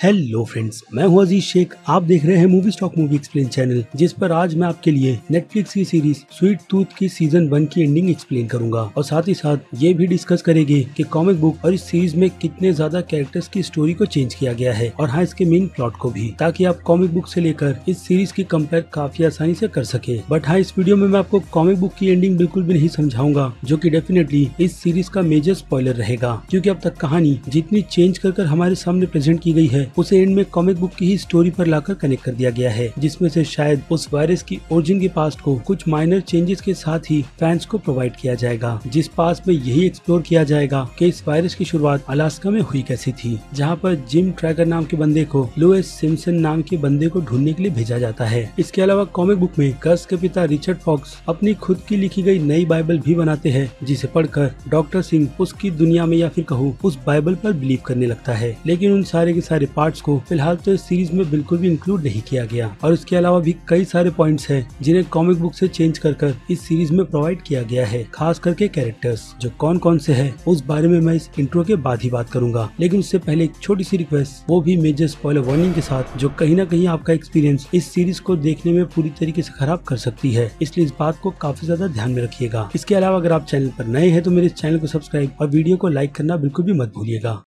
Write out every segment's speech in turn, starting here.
Hello friends, मैं हूं अजीज शेख। आप देख रहे हैं movie stock movie explain channel, जिस पर आज मैं आपके लिए नेटफ्लिक्स की सीरीज स्वीट टूथ की सीजन 1 की एंडिंग एक्सप्लेन करूंगा और साथ ही साथ ये भी डिस्कस करेंगे कि कॉमिक बुक और इस सीरीज में कितने ज्यादा कैरेक्टर्स की स्टोरी को चेंज किया गया है और हाँ, इसके मेन प्लॉट को भी, ताकि आप कॉमिक बुक से लेकर इस सीरीज की कंपेयर काफी आसानी से कर सके। बट हाँ, इस वीडियो में मैं आपको कॉमिक बुक की एंडिंग बिल्कुल भी नहीं समझाऊंगा, जो की डेफिनेटली इस सीरीज का मेजर स्पॉइलर रहेगा, क्योंकि अब तक कहानी जितनी चेंज कर हमारे सामने प्रेजेंट की गई है उसे एंड में कॉमिक बुक की ही स्टोरी पर लाकर कनेक्ट कर दिया गया है, जिसमें से शायद उस वायरस की ओरिजिन के पास्ट को कुछ माइनर चेंजेस के साथ ही फैंस को प्रोवाइड किया जाएगा, जिस पास्ट में यही एक्सप्लोर किया जाएगा कि इस वायरस की शुरुआत अलास्का में हुई कैसी थी, जहां पर जिम ट्रैकर नाम के बंदे को लुइस सिम्पसन नाम के बंदे को ढूंढने के लिए भेजा जाता है। इसके अलावा कॉमिक बुक में गस के पिता रिचर्ड फॉक्स अपनी खुद की लिखी गई नई बाइबल भी बनाते हैं, जिसे पढ़कर डॉक्टर सिंह उसकी दुनिया में या फिर कहूँ उस बाइबल पर बिलीव करने लगता है। लेकिन उन सारे के सारे पार्ट्स को फिलहाल तो इस सीरीज में बिल्कुल भी इंक्लूड नहीं किया गया और इसके अलावा भी कई सारे पॉइंट्स हैं जिन्हें कॉमिक बुक से चेंज कर इस सीरीज में प्रोवाइड किया गया है। खास करके कैरेक्टर्स जो कौन कौन से हैं उस बारे में मैं इस इंट्रो के बाद ही बात करूंगा। लेकिन उससे पहले एक छोटी सी रिक्वेस्ट, वो भी मेजर स्पॉइलर वार्निंग के साथ, जो कहीं ना कहीं आपका एक्सपीरियंस इस सीरीज को देखने में पूरी तरीके से खराब कर सकती है, इसलिए इस बात को काफी ज्यादा ध्यान में रखिएगा। इसके अलावा अगर आप चैनल पर नए हैं तो मेरे चैनल को सब्सक्राइब और वीडियो को लाइक करना बिल्कुल भी मत भूलिएगा।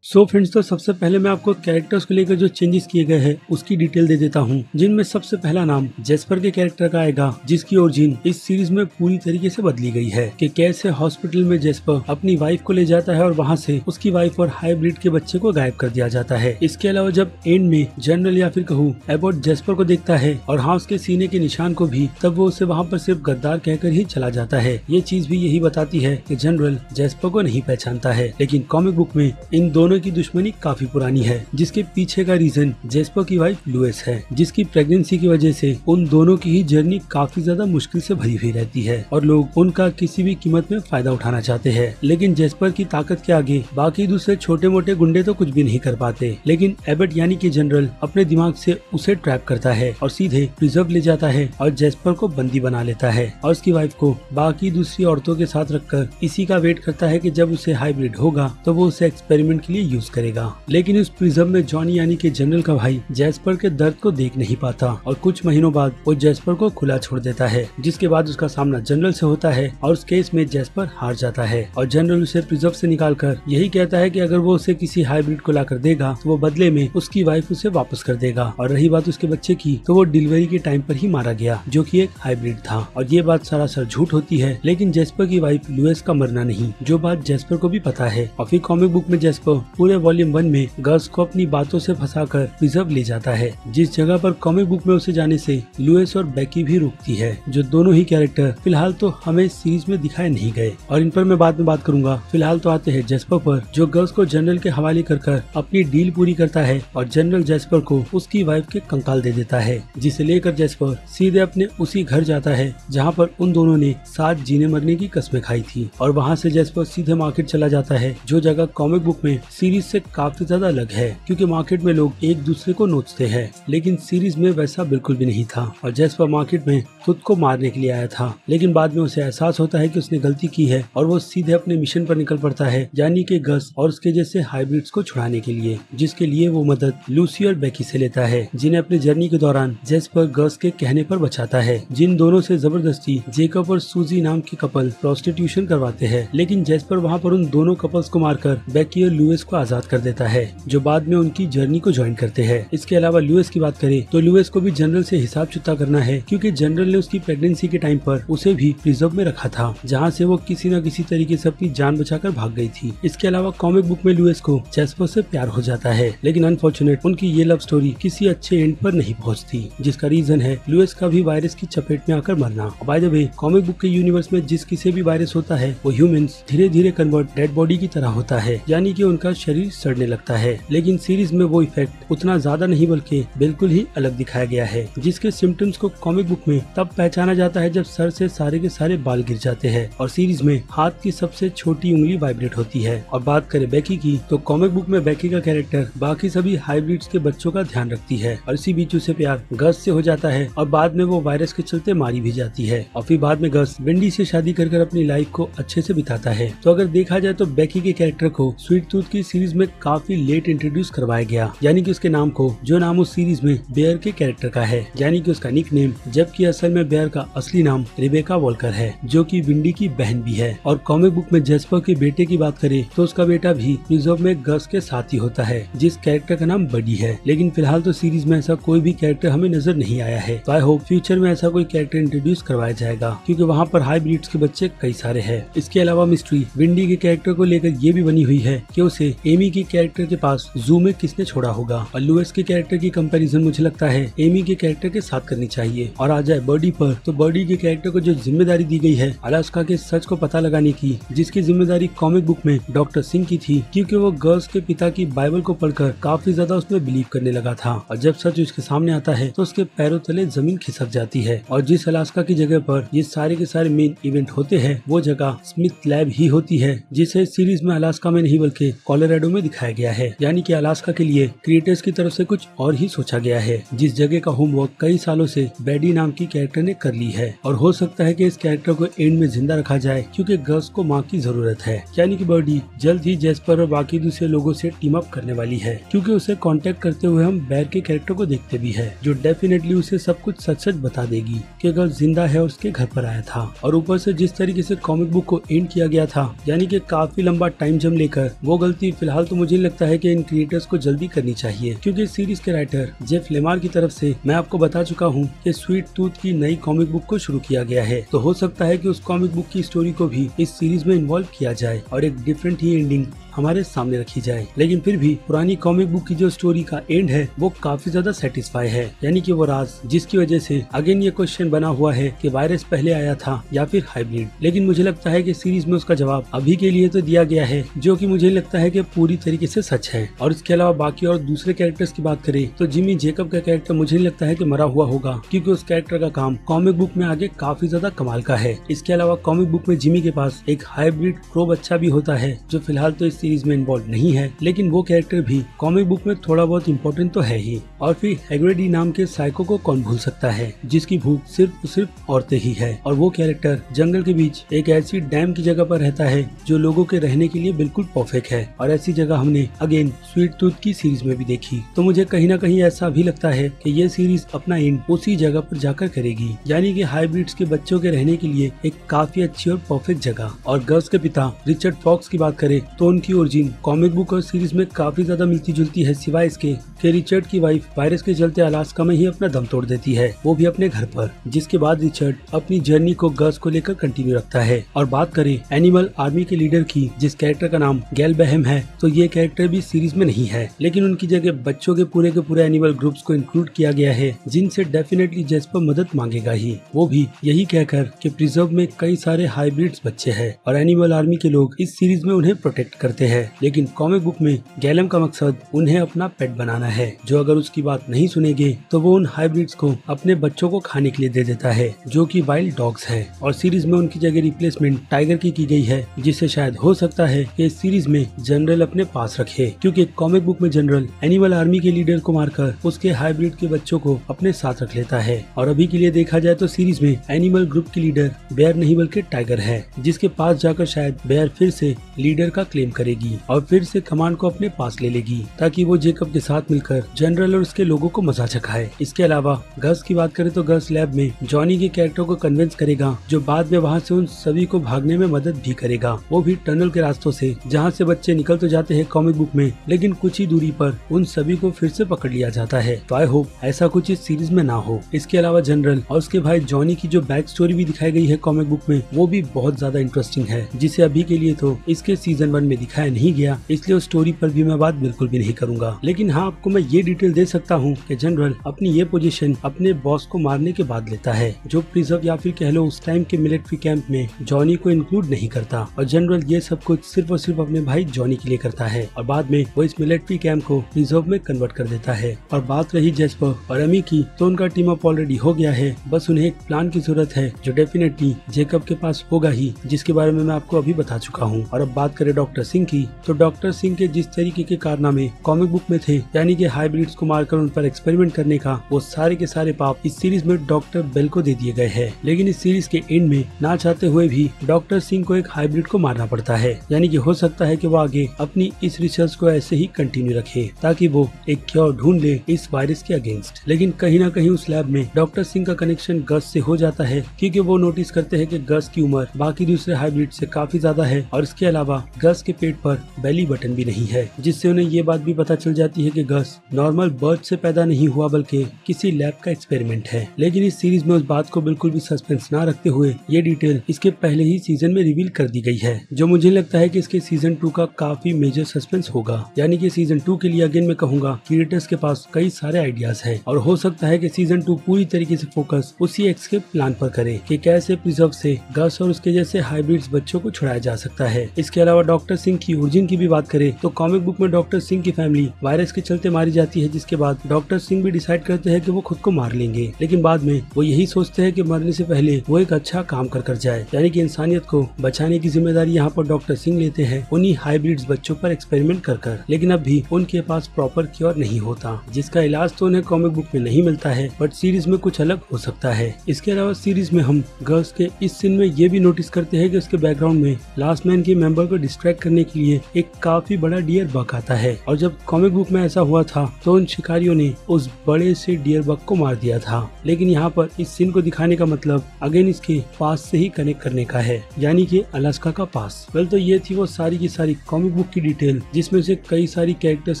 सो फ्रेंड्स, तो सबसे पहले मैं आपको कैरेक्टर्स को लेकर जो चेंजेस किए गए हैं उसकी डिटेल दे देता हूं, जिनमें सबसे पहला नाम जेस्पर के कैरेक्टर का आएगा, जिसकी ओरिजिन इस सीरीज में पूरी तरीके से बदली गई है कि कैसे हॉस्पिटल में जेस्पर अपनी वाइफ को ले जाता है और वहां से उसकी वाइफ और हाइब्रिड के बच्चे को गायब कर दिया जाता है। इसके अलावा जब एंड में जनरल या फिर कहूँ एबॉट जेस्पर को देखता है और हाँ, उसके सीने के निशान को भी, तब वो उसे वहाँ पर सिर्फ गद्दार कहकर ही चला जाता है। ये चीज भी यही बताती है कि जनरल जेस्पर को नहीं पहचानता है। लेकिन कॉमिक बुक में इन दोनों की दुश्मनी काफी पुरानी है, जिसके पीछे का रीजन जेस्पर की वाइफ लुइस है, जिसकी प्रेगनेंसी की वजह से उन दोनों की ही जर्नी काफी ज्यादा मुश्किल से भरी हुई रहती है और लोग उनका किसी भी कीमत में फायदा उठाना चाहते हैं। लेकिन जेस्पर की ताकत के आगे बाकी दूसरे छोटे मोटे गुंडे तो कुछ भी नहीं कर पाते। लेकिन एबट यानी कि जनरल अपने दिमाग से उसे ट्रैप करता है और सीधे प्रिजर्व ले जाता है और जेस्पर को बंदी बना लेता है और उसकी वाइफ को बाकी दूसरी औरतों के साथ रखकर इसी का वेट करता है कि जब उसे हाइब्रिड होगा तो वो उसे एक्सपेरिमेंट के लिए यूज करेगा। लेकिन उस प्रिज्म में जॉनी यानी कि जनरल का भाई जेस्पर के दर्द को देख नहीं पाता और कुछ महीनों बाद वो जेस्पर को खुला छोड़ देता है, जिसके बाद उसका सामना जनरल से होता है और उस केस में जेस्पर हार जाता है और जनरल उसे प्रिजर्व से निकालकर यही कहता है कि अगर वो उसे किसी हाइब्रिड को लाकर देगा तो वो बदले में उसकी वाइफ उसे वापस कर देगा। और रही बात उसके बच्चे की, तो वो डिलीवरी के टाइम पर ही मारा गया, जो कि एक हाइब्रिड था और ये बात सरासर झूठ होती है। लेकिन जेस्पर की वाइफ लुइस का मरना नहीं, जो बात जेस्पर को भी पता है। और फिर कॉमिक बुक में जेस्पर पूरे वॉल्यूम 1 में गर्ल्स को अपनी बातों से फंसाकर प्रिजर्व ले जाता है, जिस जगह पर कॉमिक बुक में उसे जाने से लुइस और बेकी भी रुकती है, जो दोनों ही कैरेक्टर फिलहाल तो हमें सीरीज में दिखाए नहीं गए और इन पर मैं बाद में बात करूंगा। फिलहाल तो आते हैं जेस्पर पर, जो गर्ल्स को जनरल के हवाले कर अपनी डील पूरी करता है और जनरल जेस्पर को उसकी वाइफ के कंकाल दे देता है, जिसे लेकर जेस्पर सीधे अपने उसी घर जाता है जहाँ पर उन दोनों ने साथ जीने मरने की कस्में खाई थी। और वहाँ से जेस्पर सीधे मार्केट चला जाता है, जो जगह कॉमिक बुक में सीरीज से काफी ज्यादा अलग है, क्योंकि मार्केट में लोग एक दूसरे को नोचते हैं, लेकिन सीरीज में वैसा बिल्कुल भी नहीं था और जेस्पर मार्केट में खुद को मारने के लिए आया था। लेकिन बाद में उसे एहसास होता है कि उसने गलती की है और वो सीधे अपने मिशन पर निकल पड़ता है, यानी कि गस और उसके जैसे हाइब्रिड्स को छुड़ाने के लिए, जिसके लिए वो मदद लूसी और बेकी से लेता है, जिन्हें अपनी जर्नी के दौरान जेस्पर गस के कहने पर बचाता है, जिन दोनों से जबरदस्ती जेकब और सूजी नाम के कपल प्रोस्टिट्यूशन करवाते हैं। लेकिन जेस्पर वहाँ पर उन दोनों कपल्स को मारकर बेकी और लुइस को आजाद कर देता है, जो बाद में उनकी जर्नी को ज्वाइन करते हैं। इसके अलावा लुइस की बात करें तो लुइस को भी जनरल से हिसाब चुकता करना है, क्योंकि जनरल ने उसकी प्रेगनेंसी के टाइम पर उसे भी प्रिजर्व में रखा था, जहां से वो किसी न किसी तरीके से अपनी जान बचाकर भाग गई थी। इसके अलावा कॉमिक बुक में लुइस को जेस्पर से प्यार हो जाता है, लेकिन अनफॉर्चुनेट उनकी ये लव स्टोरी किसी अच्छे एंड पर नहीं पहुंचती, जिसका रीजन है लुइस का भी वायरस की चपेट में आकर मरना। By the way, comic book के यूनिवर्स में जिस किसी भी वायरस होता है वो ह्यूमंस धीरे धीरे कन्वर्ट डेड बॉडी की तरह होता है, यानी कि उनका शरीर सड़ने लगता है। लेकिन सीरीज में वो इफेक्ट उतना ज्यादा नहीं बल्कि बिल्कुल ही अलग दिखाया गया है, जिसके सिम्टम्स को कॉमिक बुक में तब पहचाना जाता है जब सर से सारे के सारे बाल गिर जाते हैं और सीरीज में हाथ की सबसे छोटी उंगली वाइब्रेट होती है। और बात करें बेकी की, तो कॉमिक बुक में बेकी का कैरेक्टर बाकी सभी हाइब्रिड्स के बच्चों का ध्यान रखती है और इसी बीच उसे प्यार गस से हो जाता है और बाद में वो वायरस के चलते मारी भी जाती है। और फिर बाद में गस वेंडी से शादी कर अपनी लाइफ को अच्छे से बिताता है। तो अगर देखा जाए तो बेकी के कैरेक्टर को स्वीट टूथ की सीरीज में काफी लेट इंट्रोड्यूस करवाया गया, यानी कि उसके नाम को जो नाम उस सीरीज में बेयर के कैरेक्टर का है, यानी कि उसका निक नेम, जबकि असल में बेयर का असली नाम रिबेका वॉल्कर है, जो कि विंडी की बहन भी है। और कॉमिक बुक में जेस्पर के बेटे की बात करें तो उसका बेटा भी प्रिजर्व में गस के साथ ही होता है, जिस कैरेक्टर का नाम बडी है। लेकिन फिलहाल तो सीरीज में ऐसा कोई भी कैरेक्टर हमें नजर नहीं आया है। तो आई होप फ्यूचर में ऐसा कोई कैरेक्टर इंट्रोड्यूस करवाया जाएगा, क्योंकि वहाँ पर हाइब्रिड्स के बच्चे कई सारे हैं। इसके अलावा मिस्ट्री विंडी के कैरेक्टर को लेकर ये भी बनी हुई है कि उसे एमी के कैरेक्टर के पास जू में किसने छोड़ा होगा। और लुइस के कैरेक्टर की कंपैरिजन मुझे लगता है एमी के कैरेक्टर के साथ करनी चाहिए। और आ जाए बर्डी पर, तो बर्डी के कैरेक्टर को जो जिम्मेदारी दी गई है अलास्का के सच को पता लगाने की, जिसकी जिम्मेदारी कॉमिक बुक में डॉक्टर सिंह की थी, क्योंकि वो गर्ल्स के पिता की बाइबल को पढ़कर काफी ज्यादा उसमें बिलीव करने लगा था। और जब सच उसके सामने आता है तो उसके पैरों तले जमीन खिसक जाती है। और जिस अलास्का की जगह पर ये सारे के सारे मेन इवेंट होते हैं वो जगह स्मिथ लैब ही होती है, जिसे सीरीज में अलास्का में नहीं बल्कि कोलोराडो में दिखाया गया है। यानी कि अलास्का के लिए क्रिएटर्स की तरफ से कुछ और ही सोचा गया है, जिस जगह का होमवर्क कई सालों से बेडी नाम की कैरेक्टर ने कर ली है। और हो सकता है कि इस कैरेक्टर को एंड में जिंदा रखा जाए, क्योंकि गर्ल्स को माँ की जरूरत है। यानी कि बर्डी जल्द ही जेस्पर और बाकी दूसरे लोगों से टीम अप करने वाली है, क्योंकि उसे कांटेक्ट करते हुए हम बेर के कैरेक्टर को देखते भी है, जो डेफिनेटली उसे सब कुछ सच सच बता देगी कि गर्ल जिंदा है और उसके घर पर आया था। और ऊपर से जिस तरीके से कॉमिक बुक को एंड किया गया था, यानी कि काफी लंबा टाइम जम लेकर, वो गलती फिलहाल तो मुझे लगता है कि इन क्रिएटर्स को जल्दी करनी चाहिए, क्योंकि सीरीज के राइटर जेफ लेमार की तरफ से मैं आपको बता चुका हूँ कि स्वीट टूथ की नई कॉमिक बुक को शुरू किया गया है। तो हो सकता है कि उस कॉमिक बुक की स्टोरी को भी इस सीरीज में इन्वॉल्व किया जाए और एक डिफरेंट ही एंडिंग हमारे सामने रखी जाए। लेकिन फिर भी पुरानी कॉमिक बुक की जो स्टोरी का एंड है वो काफी ज्यादा सेटिस्फाई है, यानी कि वो राज जिसकी वजह से अगेन ये क्वेश्चन बना हुआ है कि वायरस पहले आया था या फिर हाइब्रिड। लेकिन मुझे लगता है कि सीरीज में उसका जवाब अभी के लिए तो दिया गया है, जो कि मुझे लगता है कि पूरी तरीके से सच है। और इसके अलावा बाकी और दूसरे कैरेक्टर्स की बात करें तो जिमी जेकब का कैरेक्टर मुझे नहीं लगता है कि मरा हुआ होगा, क्योंकि उस कैरेक्टर का काम कॉमिक बुक में आगे काफी ज्यादा कमाल का है। इसके अलावा कॉमिक बुक में जिमी के पास एक हाइब्रिड क्रो बच्चा भी होता है, जो फिलहाल तो इस सीरीज में इन्वॉल्व नहीं है, लेकिन वो कैरेक्टर भी कॉमिक बुक में थोड़ा बहुत इम्पोर्टेंट तो है ही। और फिर हैग्रिड नाम के साइको को कौन भूल सकता है, जिसकी भूख सिर्फ औरतें ही है। और वो कैरेक्टर जंगल के बीच एक ऐसी डैम की जगह पर रहता है जो लोगों के रहने के लिए बिल्कुल परफेक्ट है। और ऐसी जगह हमने अगेन स्वीट टूथ की सीरीज में भी देखी। तो मुझे कहीं ना कहीं ऐसा भी लगता है कि ये सीरीज अपना एंड उसी जगह पर जाकर करेगी, यानी कि हाइब्रिड्स के बच्चों के रहने के लिए एक काफी अच्छी और परफेक्ट जगह। और गर्ल्स के पिता रिचर्ड फॉक्स की बात करें तो उनकी ओरिजिन कॉमिक बुक और सीरीज में काफी ज्यादा मिलती जुलती है, सिवाय इसके कि रिचर्ड की वाइफ वायरस के चलते अलास्का में ही अपना दम तोड़ देती है, वो भी अपने घर पर। जिसके बाद रिचर्ड अपनी जर्नी को गर्ल्स को लेकर कंटिन्यू रखता है। और बात करें एनिमल आर्मी के लीडर की, जिस कैरेक्टर का नाम गैल बहम है, तो ये कैरेक्टर भी सीरीज में नहीं है, लेकिन उनकी जगह बच्चों के पूरे एनिमल ग्रुप्स को इंक्लूड किया गया है, जिनसे डेफिनेटली जेस्पर मदद मांगेगा ही, वो भी यही कहकर कि प्रिजर्व में कई सारे हाइब्रिड्स बच्चे हैं और एनिमल आर्मी के लोग इस सीरीज में उन्हें प्रोटेक्ट करते हैं। लेकिन कॉमिक बुक में गैलम का मकसद उन्हें अपना पेट बनाना है, जो अगर उसकी बात नहीं सुनेंगे तो वो उन हाइब्रिड्स को अपने बच्चों को खाने के लिए दे देता है, जो कि वाइल्ड डॉग्स हैं। और सीरीज में उनकी जगह रिप्लेसमेंट टाइगर की गई है, जिससे शायद हो सकता है कि इस सीरीज में जनरल अपने पास रखे, क्योंकि कॉमिक बुक में जनरल एनिमल आर्मी के लीडर को मारकर उसके हाइब्रिड के बच्चों को अपने साथ रख लेता है। और अभी के लिए देखा जाए तो सीरीज में एनिमल ग्रुप की लीडर बेयर नहीं बल्कि टाइगर है, जिसके पास जाकर शायद बेयर फिर से लीडर का क्लेम करेगी और फिर से कमांड को अपने पास ले लेगी, ताकि वो जेकब के साथ मिलकर जनरल और उसके लोगों को मजा चखाए। इसके अलावा गर्ल्स की बात करें तो गर्ल्स लैब में जॉनी के कैरेक्टर को कन्विंस करेगा, जो बाद में वहाँ से उन सभी को भागने में मदद भी करेगा, वो भी टनल के रास्तों से, जहाँ से बच्चे निकल तो जाते हैं कॉमिक बुक में, लेकिन कुछ ही दूरी पर उन सभी को फिर से पकड़ लिया जाता है। तो आई होप ऐसा कुछ इस सीरीज में ना हो। इसके अलावा जनरल और उसके भाई जॉनी की जो बैक स्टोरी भी दिखाई गई है कॉमिक बुक में, वो भी बहुत ज्यादा इंटरेस्टिंग है, जिसे अभी के लिए तो इसके सीजन 1 में दिखाया नहीं गया, इसलिए उस स्टोरी पर भी मैं बात बिल्कुल भी नहीं करूंगा। लेकिन हाँ, आपको मैं ये डिटेल दे सकता हूँ कि जनरल अपनी ये पोजीशन अपने बॉस को मारने के बाद लेता है, जो प्रिजर्व या फिर कह लो उस टाइम के मिलिट्री कैंप में जॉनी को इंक्लूड नहीं करता। और जनरल ये सब कुछ सिर्फ और सिर्फ अपने भाई जॉनी के लिए करता है और बाद में वो इस मिलिट्री कैंप को रिजर्व में कन्वर्ट कर देता है। और बात रही जेस्पर और एमी की, तो उनका टीम अप ऑलरेडी हो गया है, बस उन्हें एक प्लान की जरूरत है जो डेफिनेटली जेकब के पास होगा ही, जिसके बारे में मैं आपको अभी बता चुका हूँ। और अब बात करें डॉक्टर सिंह की, तो डॉक्टर सिंह के जिस तरीके के कारनामे कॉमिक बुक में थे, यानी कि हाइब्रिड्स को मारकर उन पर एक्सपेरिमेंट करने का, वो सारे के सारे पाप इस सीरीज में डॉक्टर बेल को दे दिए गए हैं। लेकिन इस सीरीज के एंड में ना चाहते हुए भी डॉक्टर सिंह को एक हाइब्रिड को मारना पड़ता है, यानी कि हो सकता है कि वो आगे अपनी इस रिसर्च को ऐसे ही कंटिन्यू रखे ताकि वो एक क्योर ढूंढ ले इस वायरस के अगेंस्ट। लेकिन कहीं ना कहीं उस लैब में डॉक्टर सिंह का कनेक्शन गस से हो जाता है, क्योंकि वो नोटिस करते हैं कि गस की उम्र बाकी दूसरे हाइब्रिड से काफी ज्यादा है और इसके अलावा गस के पेट पर बेली बटन भी नहीं है, जिससे उन्हें ये बात भी पता चल जाती है कि गस नॉर्मल बर्थ से पैदा नहीं हुआ बल्कि किसी लैब का एक्सपेरिमेंट है। लेकिन इस सीरीज में उस बात को बिल्कुल भी सस्पेंस ना रखते हुए ये डिटेल इसके पहले ही सीजन में रिवील कर दी गई है, जो मुझे लगता है कि इसके सीजन 2 का काफी मेजर सस्पेंस होगा। यानी कि सीजन 2 के लिए अगेन मैं कहूंगा क्रिएटर्स के पास कई सारे आइडियाज हैं और हो सकता है कि सीजन 2 पूरी तरीके से फोकस उसी एक्स के प्लान पर करे कि कैसे प्रिजर्व से गस और उसके जैसे हाइब्रिड्स बच्चों को छुड़ाया जा सकता है। इसके अलावा डॉक्टर सिंह की ओरिजिन की भी बात करें तो कॉमिक बुक में डॉक्टर सिंह की फैमिली वायरस के चलते मारी जाती है, जिसके बाद डॉक्टर सिंह भी डिसाइड करते हैं कि वो खुद को मार लेंगे, लेकिन बाद में वो यही सोचते हैं कि मरने से पहले वो एक अच्छा काम कर जाए, यानी कि इंसानियत को बचाने की जिम्मेदारी यहाँ पर डॉक्टर सिंह लेते हैं उन्हीं हाइब्रिड्स बच्चों पर एक्सपेरिमेंट कर। लेकिन अब भी उनके पास प्रॉपर क्योर नहीं होता, जिसका इलाज तो उन्हें कॉमिक बुक में नहीं मिलता है, बट सीरीज में कुछ अलग हो सकता है। इसके अलावा सीरीज में हम गर्ल्स के इस सीन में ये भी नोटिस करते हैं कि उसके बैकग्राउंड में लास्ट मैन के मेंबर को डिस्ट्रैक्ट करने के लिए एक काफी बड़ा डियर बग आता है, और जब कॉमिक बुक में ऐसा हुआ था तो उन शिकारियों ने उस बड़े से डियर बग को मार दिया था। लेकिन यहाँ पर इस सीन को दिखाने का मतलब अगेन इसके पास से ही कनेक्ट करने का है, यानी कि अलास्का का पास। वेल, तो ये थी वो सारी की सारी कॉमिक बुक की डिटेल, जिसमें से कई सारी कैरेक्टर्स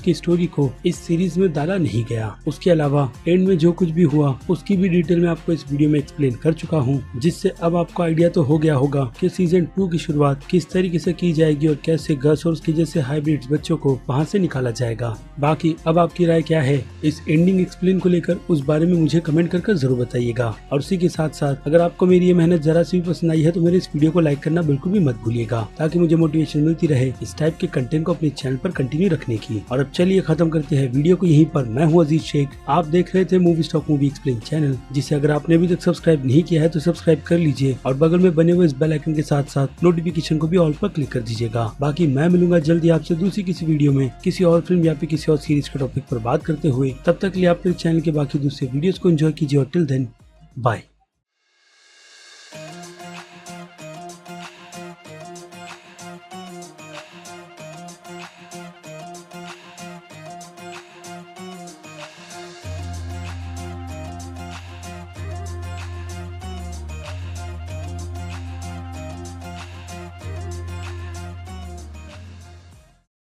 की स्टोरी को इस सीरीज में डाला नहीं गया। उसके अलावा एंड में जो कुछ भी हुआ उसकी भी डिटेल में आपको इस वीडियो में एक्सप्लेन कर चुका हूँ, जिससे अब आपको आइडिया तो हो गया होगा कि सीजन 2 की शुरुआत किस तरीके से की जाएगी और कैसे गस और उसके जैसे हाइब्रिड्स बच्चों को वहाँ से निकाला जाएगा। बाकी अब आपकी राय क्या है इस एंडिंग एक्सप्लेन को लेकर, उस बारे में मुझे कमेंट कर जरूर बताइएगा। और उसी के साथ साथ अगर आपको मेरी ये मेहनत जरा सी भी पसंद आई है तो मेरे इस वीडियो को लाइक करना बिल्कुल भी मत भूलिएगा, ताकि मुझे मोटिवेशन मिलती रहे इस टाइप के कंटेंट को अपने चैनल पर कंटिन्यू रखने की। और अब चलिए खत्म करते हैं वीडियो को यहीं पर। मैं हूँ अजीज शेख, आप देख रहे थे movie stock movie explain channel, जिसे अगर आपने अभी तक सब्सक्राइब नहीं किया है तो सब्सक्राइब कर लीजिए और बगल में बने हुए इस बेल आइकन के साथ साथ नोटिफिकेशन को भी ऑल पर क्लिक कर दीजिएगा। बाकी मैं मिलूंगा जल्दी आपसे दूसरी किसी वीडियो में किसी और फिल्म या फिर किसी और सीरीज के टॉपिक पर बात करते हुए। तब तक के लिए आप मेरे चैनल के बाकी दूसरे वीडियोस को एंजॉय कीजिए और टिल देन बाय।